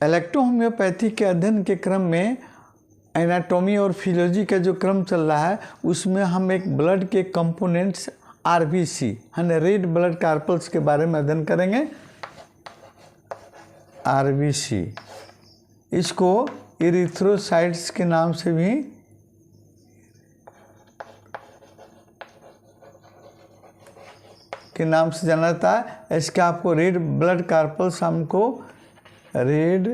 Electrohomoeopathy के अध्ययन के क्रम में एनाटॉमी और फिजियोलॉजी का जो क्रम चल रहा है उसमें हम एक ब्लड के कंपोनेंट्स आरबीसी यानी रेड ब्लड कार्पल्स के बारे में अध्ययन करेंगे। आरबीसी, इसको इरिथ्रोसाइट्स के नाम से भी जाना जाता है। इसका आपको रेड ब्लड कार्पल्स हमको रेड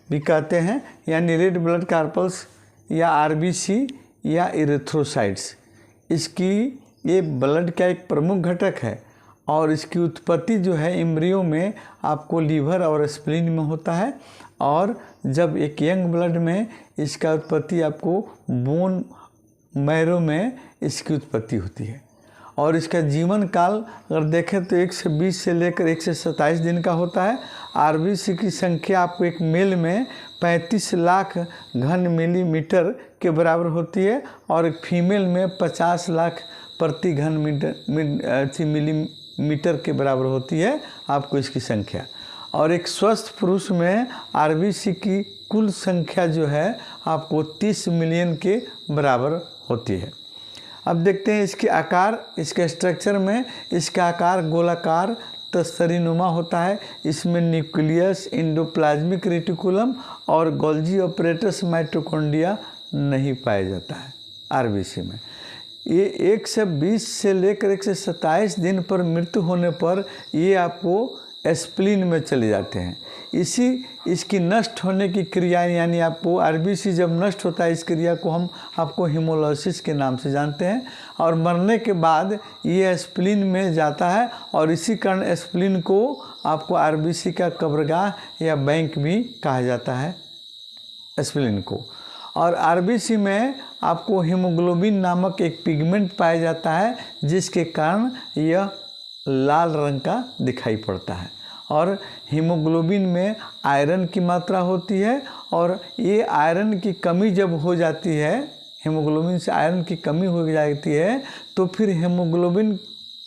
भी कहते हैं, यानी रेड ब्लड कार्पल्स या आरबीसी या इरिथ्रोसाइट्स। इसकी ये ब्लड का एक प्रमुख घटक है और इसकी उत्पत्ति जो है एम्ब्रियो में आपको लीवर और स्प्लीन में होता है, और जब एक यंग ब्लड में इसका उत्पत्ति आपको बोन मैरो में इसकी उत्पत्ति होती है। और इसका जीवन काल अगर देखें तो 1 से 20 से लेकर 1 से 27 दिन का होता है। आरबीसी की संख्या आपको एक मेल में 35 लाख घन मिलीमीटर के बराबर होती है और एक फीमेल में 50 लाख प्रति घन मिलीमीटर के बराबर होती है आपको इसकी संख्या। और एक स्वस्थ पुरुष में आरबीसी की कुल संख्या जो है आपको 30 मिलियन के बराबर होती है। अब देखते हैं इसके आकार, इसके स्ट्रक्चर में इसका आकार गोलाकार तस्तरीनुमा होता है। इसमें न्यूक्लियस, एंडोप्लाज्मिक रेटिकुलम और गोल्जी ऑपरेटस माइटोकॉन्ड्रिया नहीं पाया जाता है आरबीसी में। ये 1 से 20 से लेकर 1 से 27 दिन पर मृत्यु होने पर ये आपको स्प्लीन में चले जाते हैं। इसकी नष्ट होने की क्रिया, यानी आपको आरबीसी जब नष्ट होता है इस क्रिया को हम आपको हीमोलाइसिस के नाम से जानते हैं। और मरने के बाद ये स्प्लीन में जाता है और इसी कारण स्प्लीन को आपको आरबीसी का कब्रगाह या बैंक भी कहा जाता है स्प्लीन को। और आरबीसी में आपको हीमोग्लोबिन नामक एक पिगमेंट पाया जाता है जिसके कारण यह लाल रंग का दिखाई पड़ता है। और हीमोग्लोबिन में आयरन की मात्रा होती है और ये आयरन की कमी जब हो जाती है, हीमोग्लोबिन से आयरन की कमी हो जाती है तो फिर हीमोग्लोबिन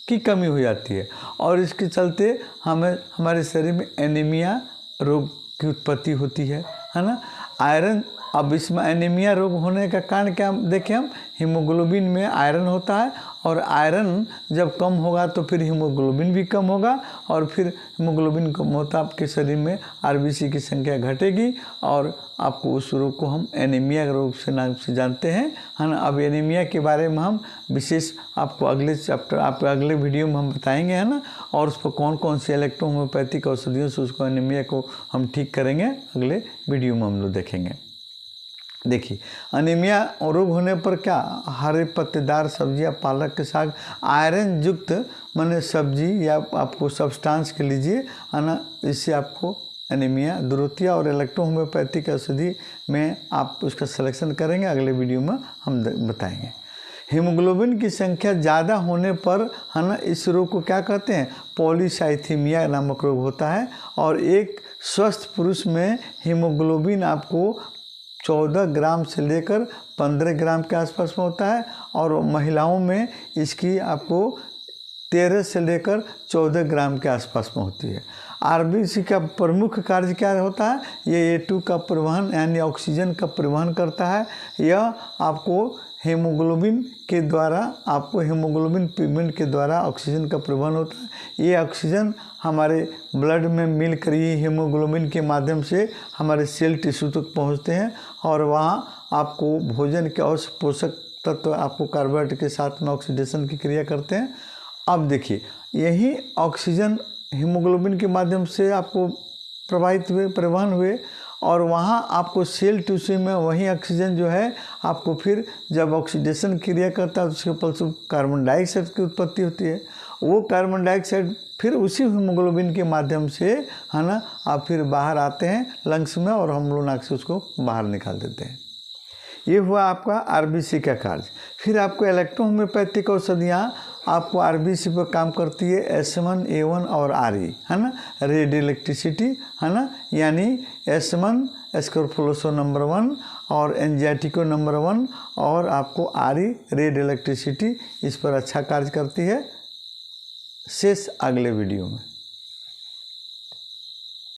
की कमी हो जाती है और इसके चलते हमारे शरीर में एनीमिया रोग की उत्पत्ति होती है ना। आयरन, अब इसमें एनीमिया रोग होने का कारण क्या देखें हम, हीमोग्लोबिन में आयरन होता है और आयरन जब कम होगा तो फिर हीमोग्लोबिन भी कम होगा और फिर हीमोग्लोबिन कम होता आपके शरीर में आरबीसी की संख्या घटेगी और आपको उस रोग को हम एनीमिया रोग से नाम से जानते हैं, है ना। अब एनीमिया के बारे में हम विशेष आपको अगले चैप्टर, आपको अगले वीडियो में हम बताएंगे, है ना। और उस पर कौन कौन से इलेक्ट्रोहोम्योपैथिक औषधियों से उसको एनीमिया को हम ठीक करेंगे अगले वीडियो में हम लोग देखेंगे। देखिए, अनीमिया रोग होने पर क्या, हरे पत्तेदार सब्जियां, पालक के साग, आयरन युक्त माने सब्जी या आपको सब्सटेंस के लीजिए, है ना। इससे आपको एनीमिया दूर होती है। और इलेक्ट्रोहोम्योपैथिक औषधि में आप उसका सिलेक्शन करेंगे, अगले वीडियो में हम बताएंगे। हीमोग्लोबिन की संख्या ज़्यादा होने पर, है ना, इस रोग को क्या कहते हैं, पॉलीसाइथीमिया नामक रोग होता है। और एक स्वस्थ पुरुष में हीमोग्लोबिन आपको 14 ग्राम से लेकर 15 ग्राम के आसपास में होता है और महिलाओं में इसकी आपको 13 से लेकर 14 ग्राम के आसपास में होती है। आरबीसी का प्रमुख कार्य क्या होता है, ये A2 का परिवहन यानी ऑक्सीजन का परिवहन करता है। यह आपको हीमोग्लोबिन के द्वारा, आपको हीमोग्लोबिन पिगमेंट के द्वारा ऑक्सीजन का परिवहन होता है। ये ऑक्सीजन हमारे ब्लड में मिलकर ये हीमोग्लोबिन के माध्यम से हमारे सेल टिश्यू तक पहुंचते हैं और वहाँ आपको भोजन के और पोषक तत्व आपको कार्बोहाइड्रेट के साथ में ऑक्सीडेशन की क्रिया करते हैं। अब देखिए, यही ऑक्सीजन हीमोग्लोबिन के माध्यम से आपको प्रवाहित हुए, परिवहन हुए और वहाँ आपको सेल टिश्यू में वही ऑक्सीजन जो है आपको फिर जब ऑक्सीडेशन क्रिया करता है तो उसके फलस्वरूप कार्बन डाइऑक्साइड की उत्पत्ति होती है। वो कार्बन डाइऑक्साइड फिर उसी हीमोग्लोबिन के माध्यम से, है ना, आप फिर बाहर आते हैं लंग्स में और हम लोग नाक से उसको बाहर निकाल देते हैं। ये हुआ आपका आरबीसी का कार्य। फिर आपको इलेक्ट्रोहोम्योपैथिक औषधियाँ आपको आरबीसी पर काम करती है, S1, A1 और RE, है ना, रेड इलेक्ट्रिसिटी, है ना, यानी S1 स्क्रोफुलोसो नंबर 1 और एंजाइटिको नंबर 1 और आपको RE रेड इलेक्ट्रिसिटी इस पर अच्छा कार्य करती है। शेष अगले वीडियो में।